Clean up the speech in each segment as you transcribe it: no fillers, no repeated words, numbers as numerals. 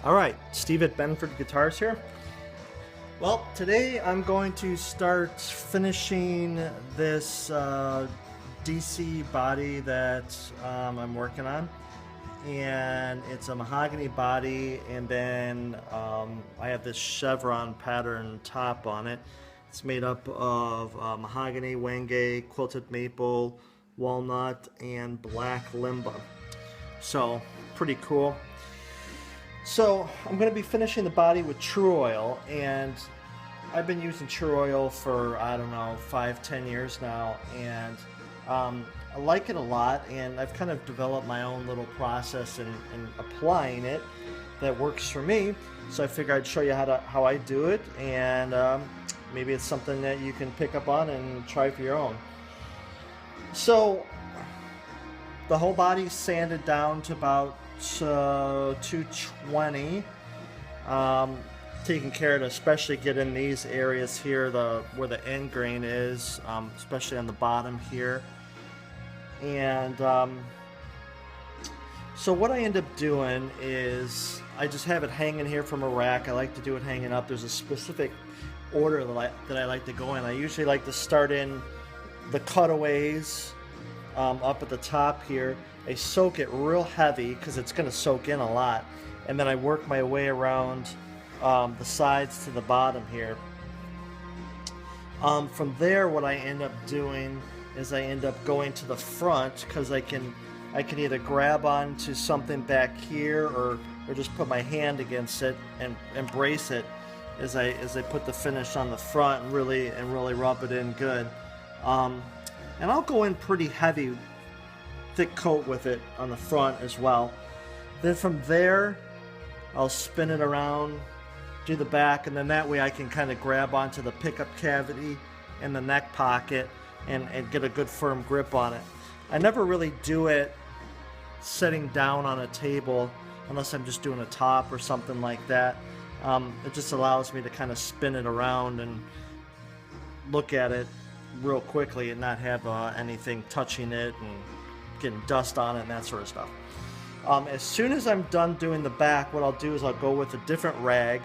All right, Steve at Benford Guitars here. Well, today I'm going to start finishing this DC body that I'm working on. And it's a mahogany body, and then I have this chevron pattern top on it. It's made up of mahogany, wenge, quilted maple, walnut, and black limba. So, pretty cool. So I'm going to be finishing the body with Tru-Oil, and I've been using Tru-Oil for, I don't know, 5-10 years now, and I like it a lot, and I've kind of developed my own little process in applying it that works for me. So I figured I'd show you how I do it, and maybe it's something that you can pick up on and try for your own. So the whole body's sanded down to about 220. Taking care to especially get in these areas here, where the end grain is, especially on the bottom here. And so what I end up doing is I just have it hanging here from a rack. I like to do it hanging up. There's a specific order that I like to go in. I usually like to start in the cutaways up at the top here. I soak it real heavy because it's going to soak in a lot, and then I work my way around the sides to the bottom here. From there, what I end up doing is I end up going to the front, because I can either grab onto something back here or just put my hand against it and brace it as I put the finish on the front and really rub it in good. And I'll go in pretty heavy, thick coat with it on the front as well. Then from there, I'll spin it around, do the back, and then that way I can kind of grab onto the pickup cavity and the neck pocket and get a good firm grip on it. I never really do it sitting down on a table unless I'm just doing a top or something like that. It just allows me to kind of spin it around and look at it real quickly and not have anything touching it and getting dust on it and that sort of stuff. As soon as I'm done doing the back, what I'll do is I'll go with a different rag,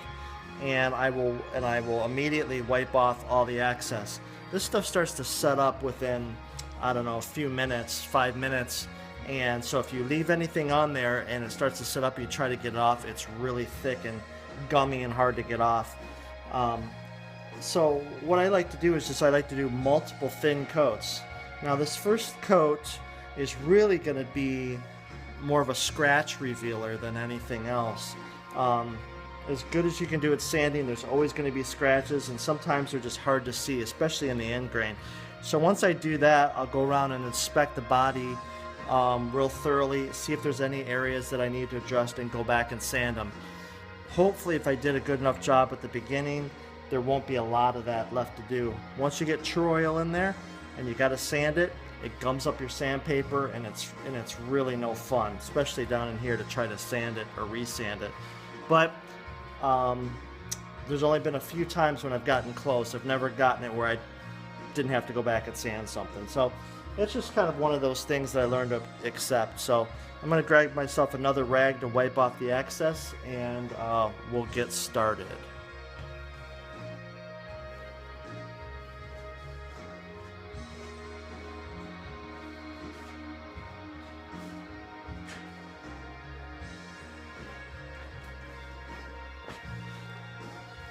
and I will immediately wipe off all the excess. This stuff starts to set up within, I don't know, a few minutes, 5 minutes, and so if you leave anything on there and it starts to set up, you try to get it off, it's really thick and gummy and hard to get off. So what I like to do is I like to do multiple thin coats. Now this first coat is really going to be more of a scratch revealer than anything else. As good as you can do at sanding, there's always going to be scratches, and sometimes they're just hard to see, especially in the end grain. So once I do that, I'll go around and inspect the body real thoroughly, see if there's any areas that I need to adjust, and go back and sand them. Hopefully, if I did a good enough job at the beginning, there won't be a lot of that left to do. Once you get Tru-Oil in there and you got to sand it, it gums up your sandpaper, and it's really no fun, especially down in here, to try to sand it or resand it. But there's only been a few times when I've gotten close. I've never gotten it where I didn't have to go back and sand something. So it's just kind of one of those things that I learned to accept. So I'm going to grab myself another rag to wipe off the excess, and we'll get started.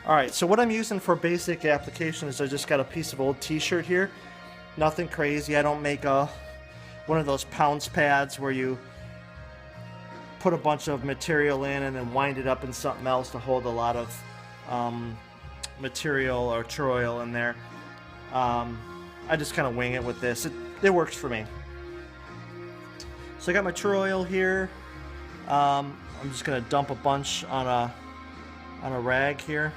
Alright, so what I'm using for basic application is I just got a piece of old t-shirt here. Nothing crazy. I don't make one of those pounce pads where you put a bunch of material in and then wind it up in something else to hold a lot of material or Tru-Oil in there. I just kind of wing it with this. It works for me. So I got my Tru-Oil here. I'm just going to dump a bunch on a rag here.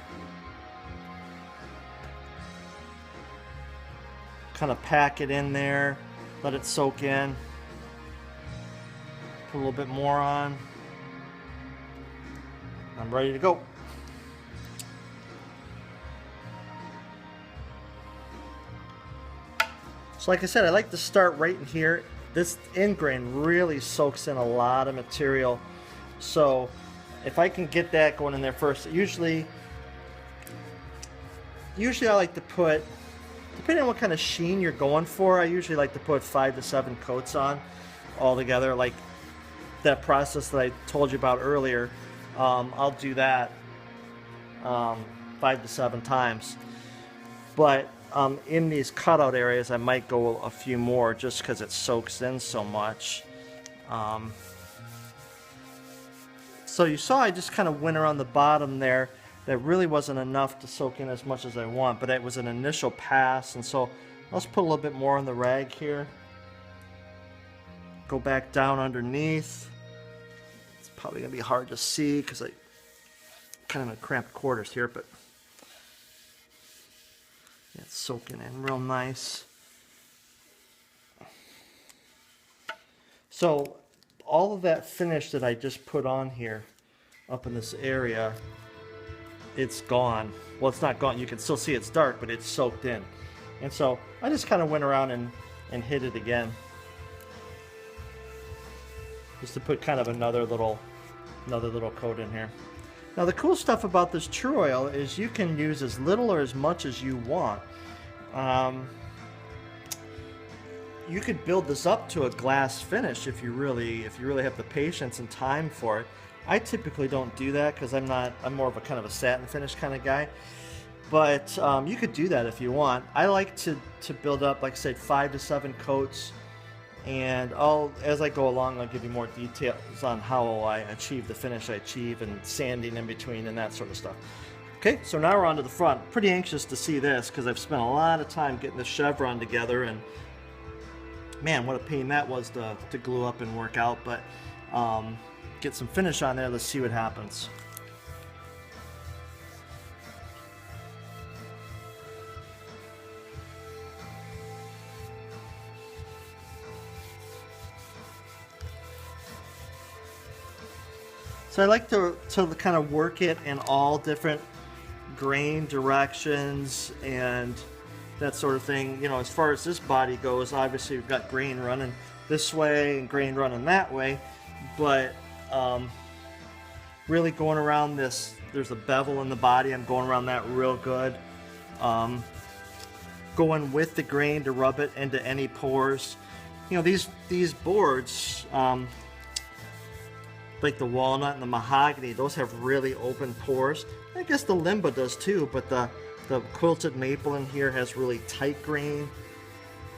Kind of pack it in there, let it soak in. Put a little bit more on. I'm ready to go. So like I said, I like to start right in here. This end grain really soaks in a lot of material. So if I can get that going in there first, usually I like to put, depending on what kind of sheen you're going for, I usually like to put 5 to 7 coats on all together. Like that process that I told you about earlier, I'll do that 5 to 7 times. But in these cutout areas, I might go a few more just because it soaks in so much. So you saw I just kind of went around the bottom there. That really wasn't enough to soak in as much as I want, but it was an initial pass, and so let's put a little bit more on the rag here. Go back down underneath. It's probably going to be hard to see because I kind of in cramped quarters here, but yeah, it's soaking in real nice. So all of that finish that I just put on here up in this area, it's gone. Well, it's not gone. You can still see it's dark, but it's soaked in. And so I just kind of went around and hit it again, just to put kind of another little coat in here. Now the cool stuff about this Tru-Oil is you can use as little or as much as you want. You could build this up to a glass finish if you really have the patience and time for it. I typically don't do that because I'm more of a kind of a satin finish kind of guy. But you could do that if you want. I like to build up, like I said, 5 to 7 coats, and as I go along, I'll give you more details on how I achieve the finish I achieve and sanding in between and that sort of stuff. Okay, so now we're on to the front. Pretty anxious to see this because I've spent a lot of time getting the chevron together, and man, what a pain that was to glue up and work out, but get some finish on there. Let's see what happens. So I like to kind of work it in all different grain directions and that sort of thing. You know, as far as this body goes, obviously we've got grain running this way and grain running that way, but really going around this, there's a bevel in the body, I'm going around that real good. Going with the grain to rub it into any pores. You know, these boards, like the walnut and the mahogany, those have really open pores. I guess the limba does too, but the quilted maple in here has really tight grain,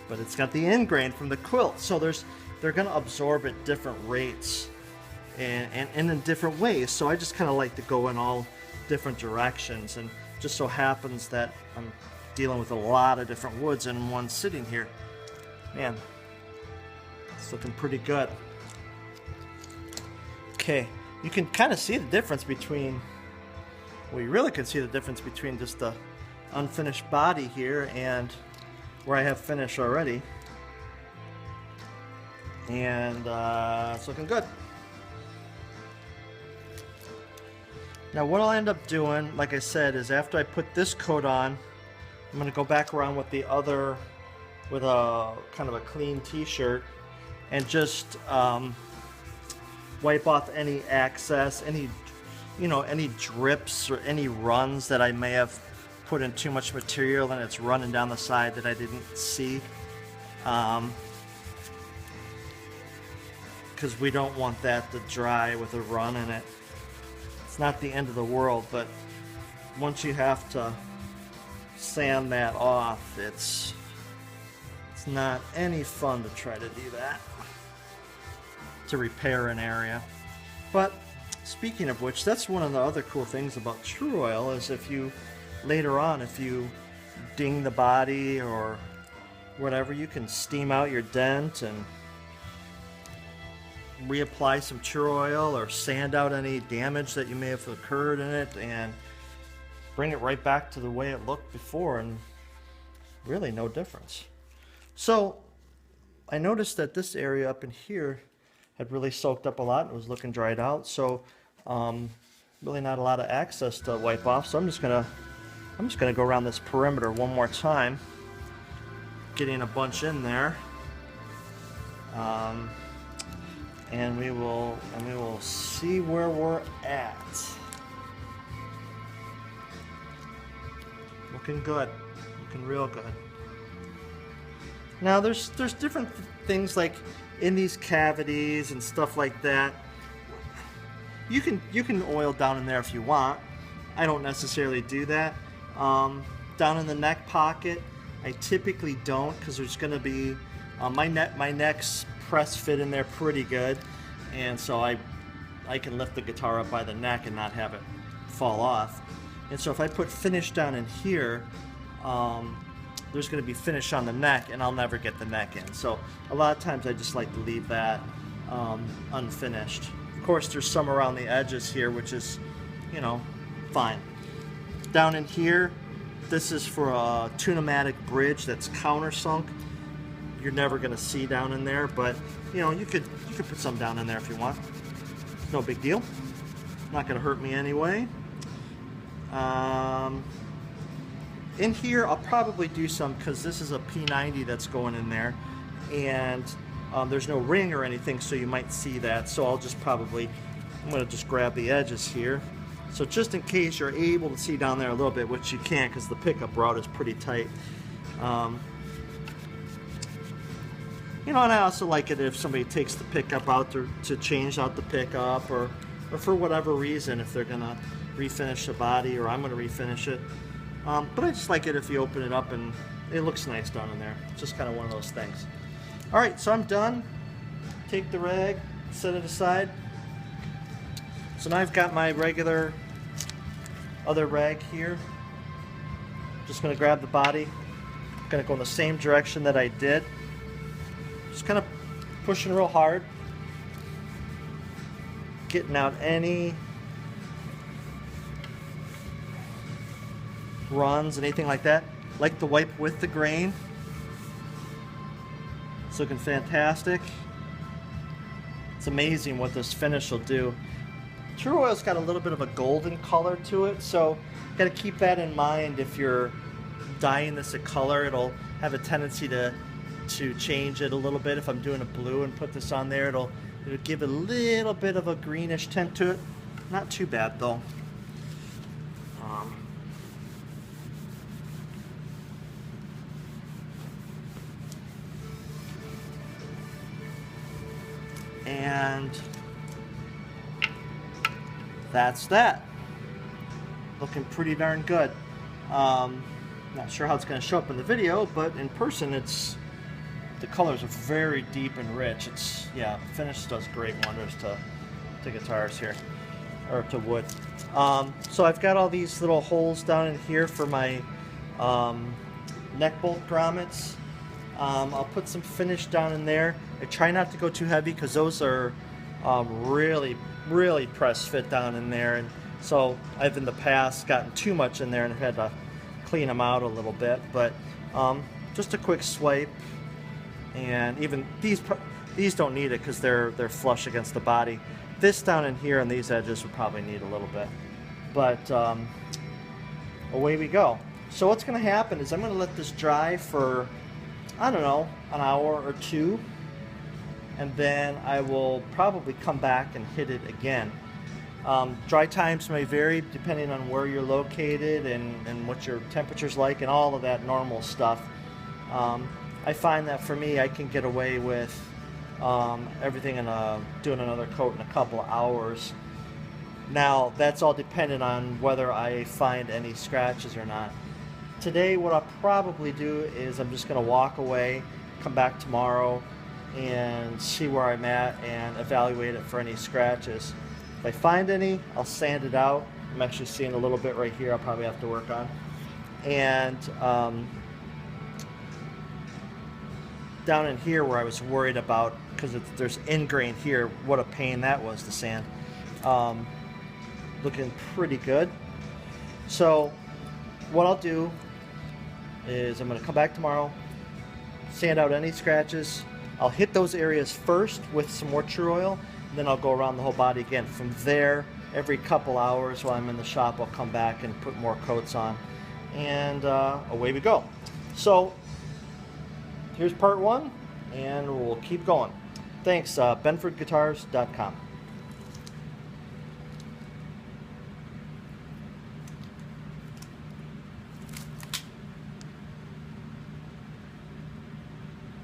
but it's got the end grain from the quilt, so they're going to absorb at different rates and in different ways. So I just kind of like to go in all different directions, and just so happens that I'm dealing with a lot of different woods in one sitting here. Man, it's looking pretty good. Okay, you can kind of see the difference between, well, you really can see the difference between just the unfinished body here and where I have finish already. And it's looking good. Now what I'll end up doing, like I said, is after I put this coat on, I'm going to go back around with the other, with a kind of a clean t-shirt, and just wipe off any excess, any drips or any runs that I may have put in too much material and it's running down the side that I didn't see. Because we don't want that to dry with a run in it. It's not the end of the world, but once you have to sand that off, it's not any fun to try to do that, to repair an area. But speaking of which, that's one of the other cool things about Tru-Oil, is if you later on, if you ding the body or whatever, you can steam out your dent and reapply some Tru-Oil or sand out any damage that you may have occurred in it and bring it right back to the way it looked before, and really no difference. So I noticed that this area up in here had really soaked up a lot and was looking dried out, so really not a lot of access to wipe off. So I'm just gonna go around this perimeter one more time, getting a bunch in there. and we will see where we're at. Looking good, looking real good. Now there's different things like in these cavities and stuff like that. You can oil down in there if you want. I don't necessarily do that. Down in the neck pocket, I typically don't, because there's going to be my neck's press fit in there pretty good, and so I can lift the guitar up by the neck and not have it fall off. And so if I put finish down in here, there's going to be finish on the neck, and I'll never get the neck in. So a lot of times I just like to leave that unfinished. Of course, there's some around the edges here, which is, you know, fine. Down in here, this is for a tune-o-matic bridge that's countersunk. You're never going to see down in there, but you know, you could put some down in there if you want. No big deal. Not going to hurt me anyway. In here, I'll probably do some, because this is a P90 that's going in there, and there's no ring or anything, so you might see that. So I'll just I'm going to just grab the edges here. So just in case you're able to see down there a little bit, which you can't because the pickup route is pretty tight. You know, and I also like it if somebody takes the pickup out to change out the pickup, or for whatever reason, if they're going to refinish the body, or I'm going to refinish it. But I just like it if you open it up and it looks nice down in there. It's just kind of one of those things. Alright, so I'm done. Take the rag, set it aside. So now I've got my regular other rag here. Just going to grab the body. Going to go in the same direction that I did. Just kind of pushing real hard. Getting out any runs, anything like that. Like the wipe with the grain. It's looking fantastic. It's amazing what this finish will do. Tru-Oil's got a little bit of a golden color to it, so you got to keep that in mind. If you're dyeing this a color, it'll have a tendency to change it a little bit. If I'm doing a blue and put this on there, it'll give a little bit of a greenish tint to it. Not too bad though. And that's that. Looking pretty darn good. Not sure how it's going to show up in the video, but in person, the colors are very deep and rich. Yeah, finish does great wonders to guitars here, or to wood. So I've got all these little holes down in here for my neck bolt grommets. I'll put some finish down in there. I try not to go too heavy because those are really press fit down in there, and so I've in the past gotten too much in there and had to clean them out a little bit. But just a quick swipe, and even these don't need it because they're flush against the body. This down in here on these edges would probably need a little bit, but away we go. So what's going to happen is I'm going to let this dry for, I don't know, an hour or two, and then I will probably come back and hit it again. Dry times may vary depending on where you're located and what your temperature's like and all of that normal stuff. I find that for me, I can get away with everything in doing another coat in a couple of hours. Now, that's all dependent on whether I find any scratches or not. Today, what I'll probably do is I'm just going to walk away, come back tomorrow, and see where I'm at and evaluate it for any scratches. If I find any, I'll sand it out. I'm actually seeing a little bit right here I'll probably have to work on. And down in here where I was worried about, because there's ingrain here, what a pain that was to sand. Looking pretty good. So what I'll do is I'm going to come back tomorrow, sand out any scratches. I'll hit those areas first with some more Tru-Oil, and then I'll go around the whole body again. From there, every couple hours while I'm in the shop, I'll come back and put more coats on, and away we go. So here's part one, and we'll keep going. Thanks, BenfordGuitars.com.